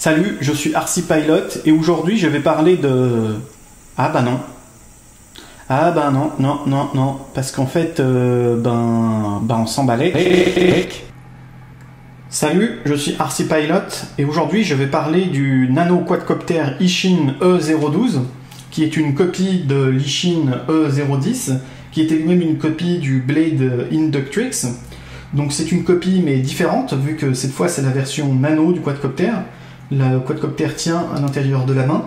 Salut, je suis RC Pilot et aujourd'hui je vais parler de... Ah bah non. Ah bah non, parce qu'en fait, on s'emballait. Salut, je suis RC Pilot et aujourd'hui je vais parler du nano quadcopter Ishin E012 qui est une copie de l'Ishin E010 qui était lui-même une copie du Blade Inductrix. Donc c'est une copie mais différente vu que cette fois c'est la version nano du quadcopter. Le quadcopter tient à l'intérieur de la main.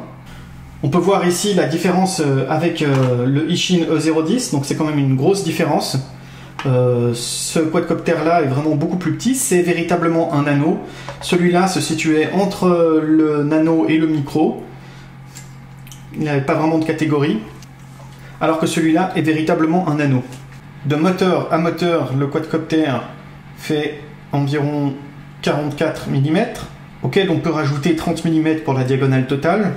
On peut voir ici la différence avec le Ishin E010, donc c'est quand même une grosse différence. Ce quadcopter là est vraiment beaucoup plus petit, c'est véritablement un nano. Celui-là se situait entre le nano et le micro. Il n'avait pas vraiment de catégorie. Alors que celui-là est véritablement un nano. De moteur à moteur, le quadcopter fait environ 44 mm. Auquel on peut rajouter 30 mm pour la diagonale totale.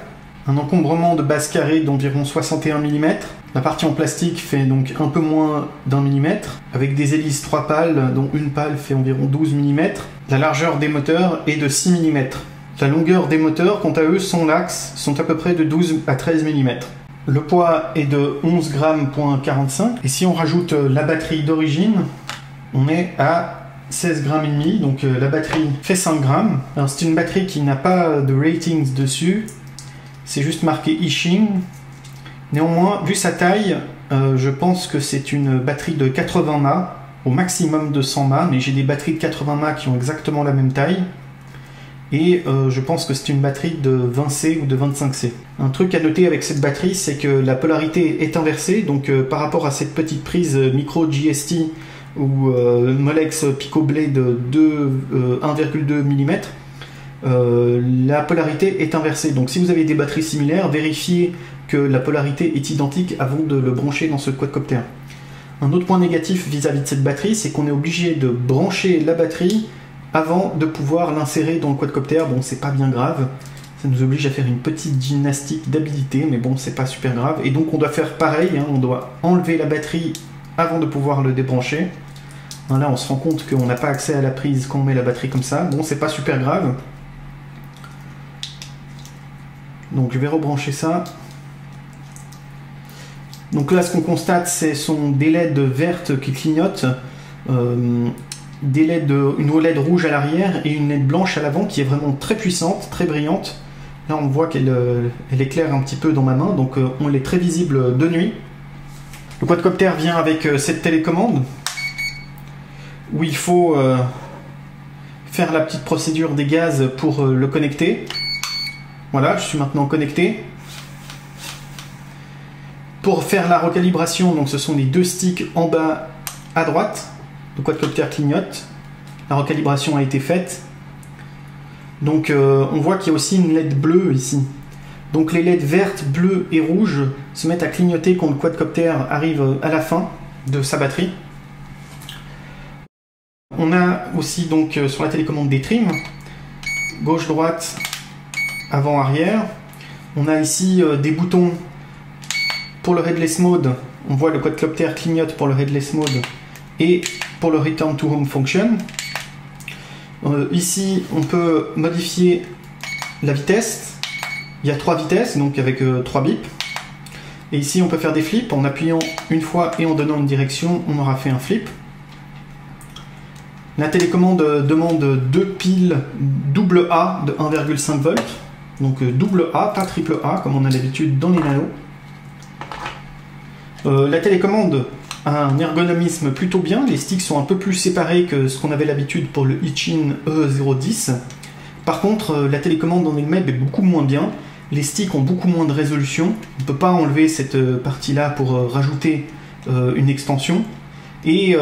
Un encombrement de base carrée d'environ 61 mm. La partie en plastique fait donc un peu moins d'1 mm, avec des hélices 3 pales, dont une pale fait environ 12 mm. La largeur des moteurs est de 6 mm. La longueur des moteurs, quant à eux, sans l'axe, sont à peu près de 12 à 13 mm. Le poids est de 11 grammes,45. Et si on rajoute la batterie d'origine, on est à 16 grammes et demi, donc la batterie fait 5 grammes. Alors c'est une batterie qui n'a pas de ratings dessus, c'est juste marqué Ishin. Néanmoins, vu sa taille, je pense que c'est une batterie de 80 mAh, au maximum de 100 mAh, mais j'ai des batteries de 80 mAh qui ont exactement la même taille. Et je pense que c'est une batterie de 20C ou de 25C. Un truc à noter avec cette batterie, c'est que la polarité est inversée, donc par rapport à cette petite prise micro GST ou Molex Pico Blade de 1,2 mm, la polarité est inversée. Donc si vous avez des batteries similaires, vérifiez que la polarité est identique avant de le brancher dans ce quadcopter. Un autre point négatif vis-à-vis de cette batterie, c'est qu'on est obligé de brancher la batterie avant de pouvoir l'insérer dans le quadcopter. Bon, c'est pas bien grave, ça nous oblige à faire une petite gymnastique d'habilité, mais bon, c'est pas super grave. Et donc on doit faire pareil, hein, on doit enlever la batterie avant de pouvoir le débrancher. Là, on se rend compte qu'on n'a pas accès à la prise quand on met la batterie comme ça. Bon, c'est pas super grave. Donc, je vais rebrancher ça. Donc là, ce qu'on constate, c'est son des LED vertes qui clignotent, une LED rouge à l'arrière et une LED blanche à l'avant qui est vraiment très puissante, très brillante. Là, on voit qu'elle éclaire un petit peu dans ma main, donc on est très visible de nuit. Le quadcopter vient avec cette télécommande, où il faut faire la petite procédure des gaz pour le connecter. Voilà, je suis maintenant connecté. Pour faire la recalibration, donc ce sont les deux sticks en bas à droite. Le quadcopter clignote. La recalibration a été faite. Donc on voit qu'il y a aussi une LED bleue ici. Donc les LED vertes, bleues et rouges se mettent à clignoter quand le quadcopter arrive à la fin de sa batterie. On a aussi donc sur la télécommande des trims, gauche, droite, avant, arrière. On a ici des boutons pour le headless mode. On voit le quadcopter clignote pour le headless mode et pour le return to home function. Ici, on peut modifier la vitesse. Il y a 3 vitesses, donc avec 3 bips. Et ici, on peut faire des flips. En appuyant une fois et en donnant une direction, on aura fait un flip. La télécommande demande 2 piles double A de 1,5 volts. Donc double A, pas triple A, comme on a l'habitude dans les nanos. La télécommande a un ergonomisme plutôt bien. Les sticks sont un peu plus séparés que ce qu'on avait l'habitude pour le Ishin E010. Par contre, la télécommande en elle-même est beaucoup moins bien. Les sticks ont beaucoup moins de résolution. On ne peut pas enlever cette partie-là pour rajouter une extension. Et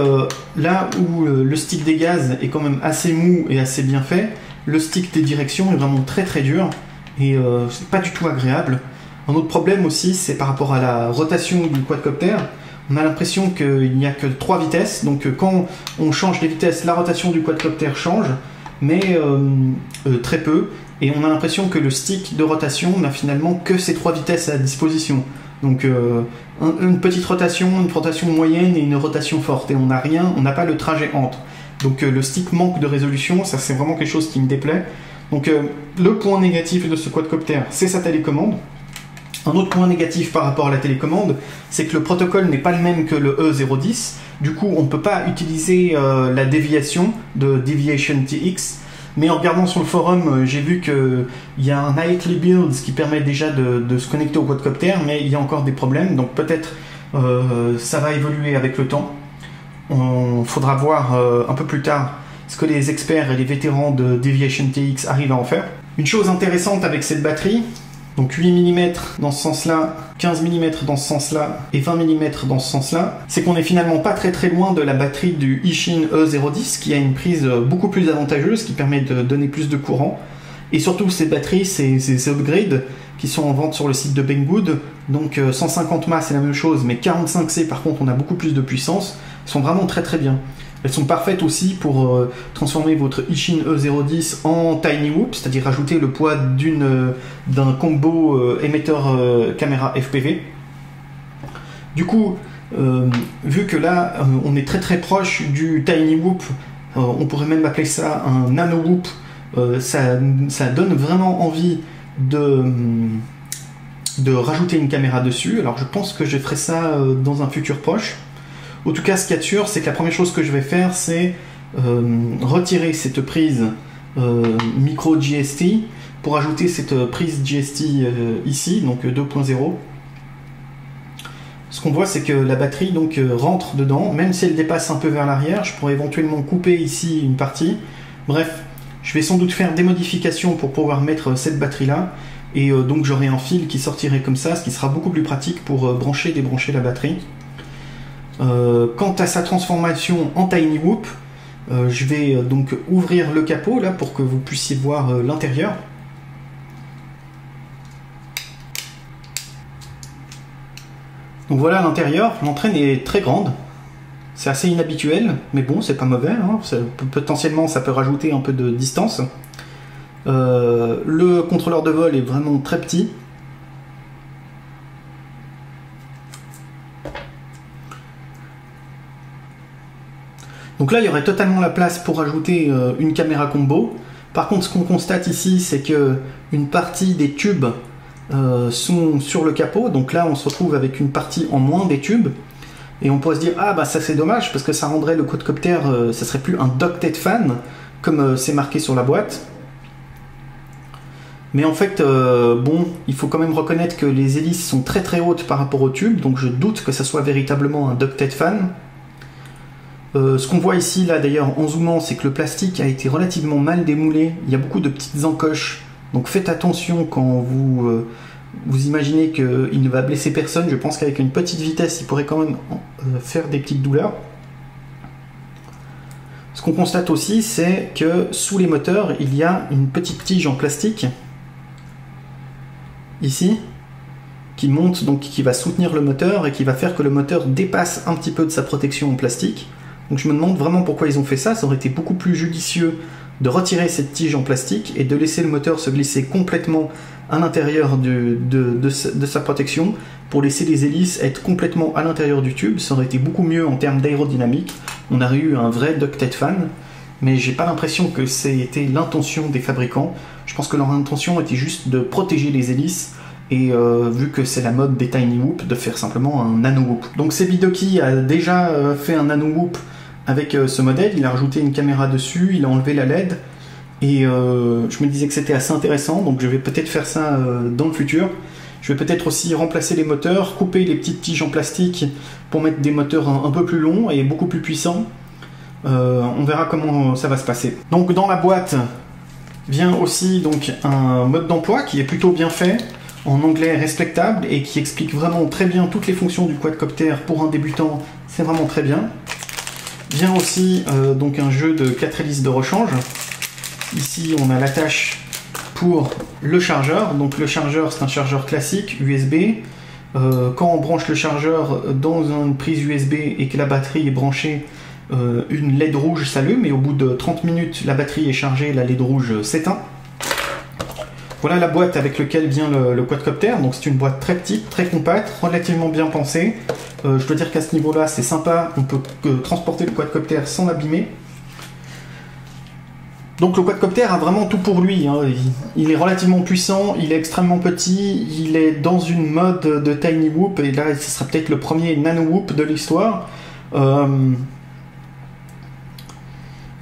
là où le stick des gaz est quand même assez mou et assez bien fait, le stick des directions est vraiment très très dur et c'est pas du tout agréable. Un autre problème aussi, c'est par rapport à la rotation du quadcopter. On a l'impression qu'il n'y a que 3 vitesses, donc quand on change les vitesses, la rotation du quadcopter change, mais très peu, et on a l'impression que le stick de rotation n'a finalement que ces 3 vitesses à disposition. Donc une petite rotation, une rotation moyenne et une rotation forte, et on n'a pas le trajet entre. Donc le stick manque de résolution, ça c'est vraiment quelque chose qui me déplaît. Donc le point négatif de ce quadcopter, c'est sa télécommande. Un autre point négatif par rapport à la télécommande, c'est que le protocole n'est pas le même que le E010. Du coup, on ne peut pas utiliser la déviation de Deviation TX. Mais en regardant sur le forum, j'ai vu qu'il y a un Nightly Builds qui permet déjà de se connecter au quadcopter, mais il y a encore des problèmes. Donc peut-être ça va évoluer avec le temps. On faudra voir un peu plus tard ce que les experts et les vétérans de Deviation TX arrivent à en faire. Une chose intéressante avec cette batterie, donc 8 mm dans ce sens-là, 15 mm dans ce sens-là et 20 mm dans ce sens-là, c'est qu'on n'est finalement pas très loin de la batterie du Ishin E010 qui a une prise beaucoup plus avantageuse, qui permet de donner plus de courant. Et surtout ces batteries, ces upgrades qui sont en vente sur le site de Banggood, donc 150 mAh c'est la même chose, mais 45C par contre on a beaucoup plus de puissance, sont vraiment très bien. Elles sont parfaites aussi pour transformer votre Ishin E010 en Tiny Whoop, c'est-à-dire rajouter le poids d'un combo émetteur caméra FPV. Du coup, vu que là on est très proche du Tiny Whoop, on pourrait même appeler ça un Nano Whoop, ça donne vraiment envie de rajouter une caméra dessus. Alors je pense que je ferai ça dans un futur proche. En tout cas, ce qu'il y a de sûr, c'est que la première chose que je vais faire, c'est retirer cette prise micro GST pour ajouter cette prise GST ici, donc 2.0. Ce qu'on voit, c'est que la batterie donc rentre dedans, même si elle dépasse un peu vers l'arrière. Je pourrais éventuellement couper ici une partie. Bref, je vais sans doute faire des modifications pour pouvoir mettre cette batterie-là. Et donc j'aurai un fil qui sortirait comme ça, ce qui sera beaucoup plus pratique pour brancher et débrancher la batterie. Quant à sa transformation en Tiny Whoop, je vais donc ouvrir le capot là pour que vous puissiez voir l'intérieur. Donc voilà l'intérieur, l'entraîne est très grande, c'est assez inhabituel, mais bon c'est pas mauvais, hein. Potentiellement ça peut rajouter un peu de distance. Le contrôleur de vol est vraiment très petit. Donc là, il y aurait totalement la place pour ajouter une caméra combo. Par contre, ce qu'on constate ici, c'est que une partie des tubes sont sur le capot. Donc là, on se retrouve avec une partie en moins des tubes. Et on pourrait se dire, ah bah ça c'est dommage, parce que ça rendrait le quadcopter, ça serait plus un ducted fan, comme c'est marqué sur la boîte. Mais en fait, bon, il faut quand même reconnaître que les hélices sont très hautes par rapport aux tubes. Donc je doute que ça soit véritablement un ducted fan. Ce qu'on voit ici, là d'ailleurs, en zoomant, c'est que le plastique a été relativement mal démoulé. Il y a beaucoup de petites encoches. Donc faites attention quand vous imaginez qu'il ne va blesser personne. Je pense qu'avec une petite vitesse, il pourrait quand même faire des petites douleurs. Ce qu'on constate aussi, c'est que sous les moteurs, il y a une petite tige en plastique, ici, qui monte, donc qui va soutenir le moteur et qui va faire que le moteur dépasse un petit peu de sa protection en plastique. Donc je me demande vraiment pourquoi ils ont fait ça. Ça aurait été beaucoup plus judicieux de retirer cette tige en plastique et de laisser le moteur se glisser complètement à l'intérieur de sa protection pour laisser les hélices être complètement à l'intérieur du tube. Ça aurait été beaucoup mieux en termes d'aérodynamique. On aurait eu un vrai ducted fan, mais j'ai pas l'impression que c'était l'intention des fabricants. Je pense que leur intention était juste de protéger les hélices. Et vu que c'est la mode des Tiny Whoop, de faire simplement un Nano Whoop. Donc Sebidoki a déjà fait un Nano Whoop avec ce modèle, il a rajouté une caméra dessus, il a enlevé la LED, et je me disais que c'était assez intéressant, donc je vais peut-être faire ça dans le futur. Je vais peut-être aussi remplacer les moteurs, couper les petites tiges en plastique pour mettre des moteurs un peu plus longs et beaucoup plus puissants. On verra comment ça va se passer. Donc dans la boîte vient aussi donc un mode d'emploi qui est plutôt bien fait, en anglais respectable, et qui explique vraiment très bien toutes les fonctions du quadcopter. Pour un débutant, c'est vraiment très bien. Vient aussi donc un jeu de 4 hélices de rechange. Ici on a l'attache pour le chargeur. Donc le chargeur, c'est un chargeur classique USB. Quand on branche le chargeur dans une prise USB et que la batterie est branchée, une LED rouge s'allume, et au bout de 30 minutes la batterie est chargée, la LED rouge s'éteint. Voilà la boîte avec laquelle vient le quadcopter. Donc c'est une boîte très petite, très compacte, relativement bien pensée. Je dois dire qu'à ce niveau-là, c'est sympa. On peut transporter le quadcopter sans l'abîmer. Donc le quadcopter a vraiment tout pour lui, hein. Il est relativement puissant, il est extrêmement petit, il est dans une mode de tiny whoop, et là ce sera peut-être le premier nano whoop de l'histoire.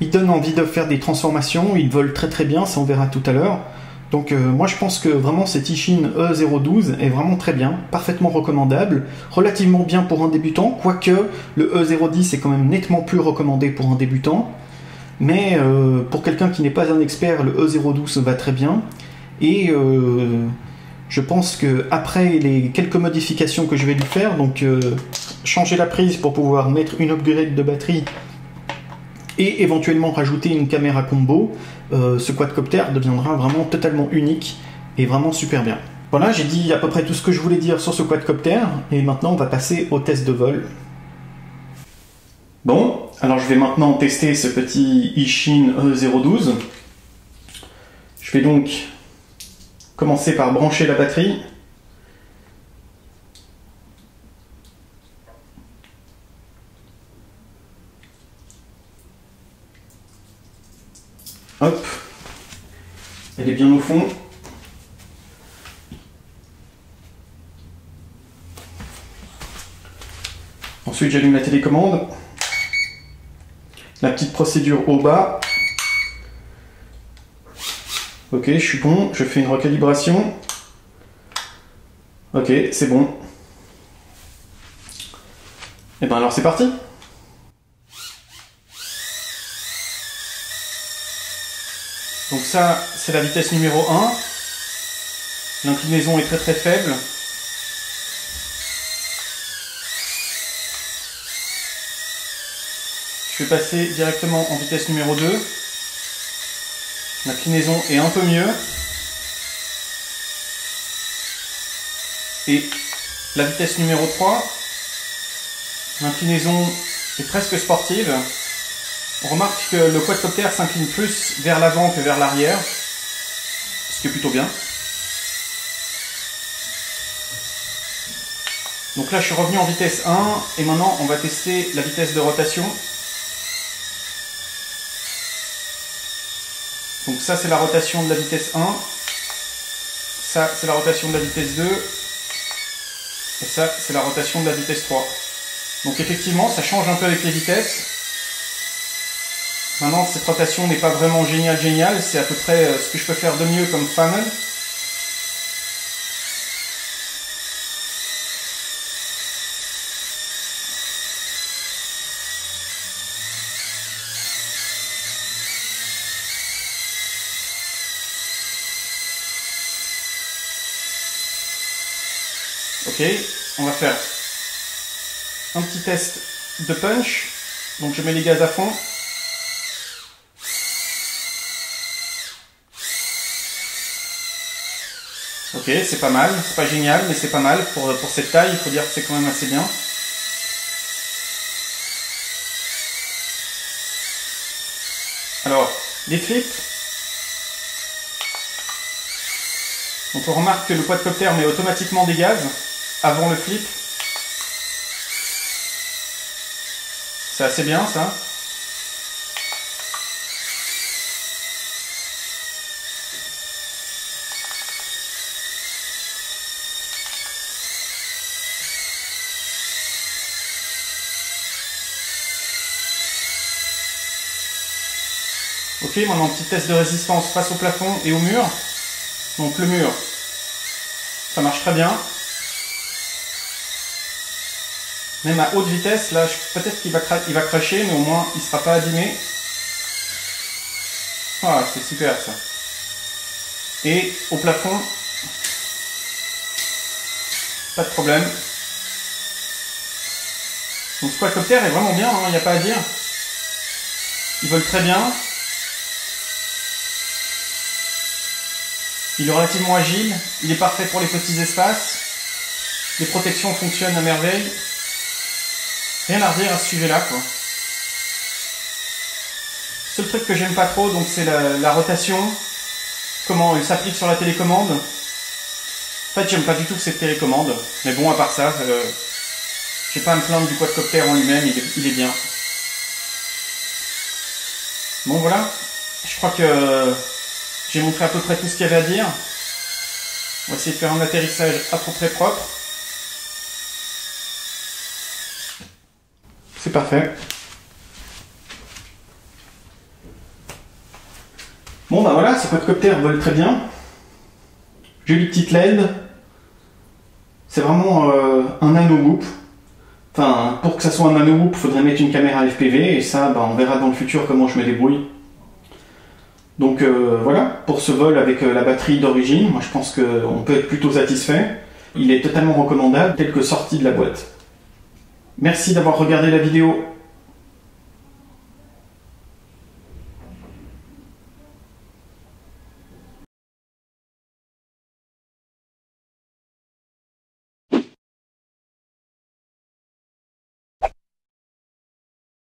Il donne envie de faire des transformations, il vole très très bien, ça on verra tout à l'heure. Donc moi je pense que vraiment cet Ishin E012 est vraiment très bien, parfaitement recommandable, relativement bien pour un débutant, quoique le E010 est quand même nettement plus recommandé pour un débutant. Mais pour quelqu'un qui n'est pas un expert, le E012 va très bien. Et je pense que après les quelques modifications que je vais lui faire, donc changer la prise pour pouvoir mettre une upgrade de batterie et éventuellement rajouter une caméra combo, ce quadcopter deviendra vraiment totalement unique et vraiment super bien. Voilà, j'ai dit à peu près tout ce que je voulais dire sur ce quadcopter, et maintenant on va passer au test de vol. Bon, alors je vais maintenant tester ce petit Ishin E012. Je vais donc commencer par brancher la batterie. Hop, elle est bien au fond. Ensuite j'allume la télécommande. La petite procédure au bas. Ok, je suis bon, je fais une recalibration. Ok, c'est bon. Et ben alors c'est parti. Donc ça, c'est la vitesse numéro 1. L'inclinaison est très très faible. Je vais passer directement en vitesse numéro 2. L'inclinaison est un peu mieux. Et la vitesse numéro 3, l'inclinaison est presque sportive. On remarque que le quadcopter s'incline plus vers l'avant que vers l'arrière, ce qui est plutôt bien. Donc là je suis revenu en vitesse 1 et maintenant on va tester la vitesse de rotation. Donc ça c'est la rotation de la vitesse 1, ça c'est la rotation de la vitesse 2, et ça c'est la rotation de la vitesse 3. Donc effectivement ça change un peu avec les vitesses. Maintenant cette rotation n'est pas vraiment géniale, c'est à peu près ce que je peux faire de mieux comme funnel. Ok, on va faire un petit test de punch. Donc je mets les gaz à fond. Ok, c'est pas mal, c'est pas génial, mais c'est pas mal pour cette taille, il faut dire que c'est quand même assez bien. Alors, les flips. Donc on remarque que le quadcopter met automatiquement des gaz avant le flip. C'est assez bien ça. Ok, maintenant petit test de résistance face au plafond et au mur. Donc le mur, ça marche très bien. Même à haute vitesse, là, peut-être qu'il va cracher, mais au moins il ne sera pas abîmé. Ah, c'est super ça. Et au plafond, pas de problème. Donc ce quadcopter est vraiment bien, il n'y a pas à dire. Il vole très bien. Il est relativement agile, il est parfait pour les petits espaces. Les protections fonctionnent à merveille. Rien à redire à ce sujet-là, quoi. Seul truc que j'aime pas trop, donc c'est la rotation. Comment il s'applique sur la télécommande. En fait, j'aime pas du tout cette télécommande. Mais bon, à part ça, j'ai pas à me plaindre du quadcopter en lui-même, il est bien. Bon, voilà. Je crois que j'ai montré à peu près tout ce qu'il y avait à dire. On va essayer de faire un atterrissage à peu près propre. C'est parfait. Bon bah voilà, ces quadcoptères volent très bien. Jolie petite LED. C'est vraiment un nano-whoop. Enfin, pour que ça soit un nano-whoop, il faudrait mettre une caméra FPV, et ça, bah, on verra dans le futur comment je me débrouille. Donc voilà, pour ce vol avec la batterie d'origine, moi je pense qu'on peut être plutôt satisfait. Il est totalement recommandable, tel que sorti de la boîte. Merci d'avoir regardé la vidéo.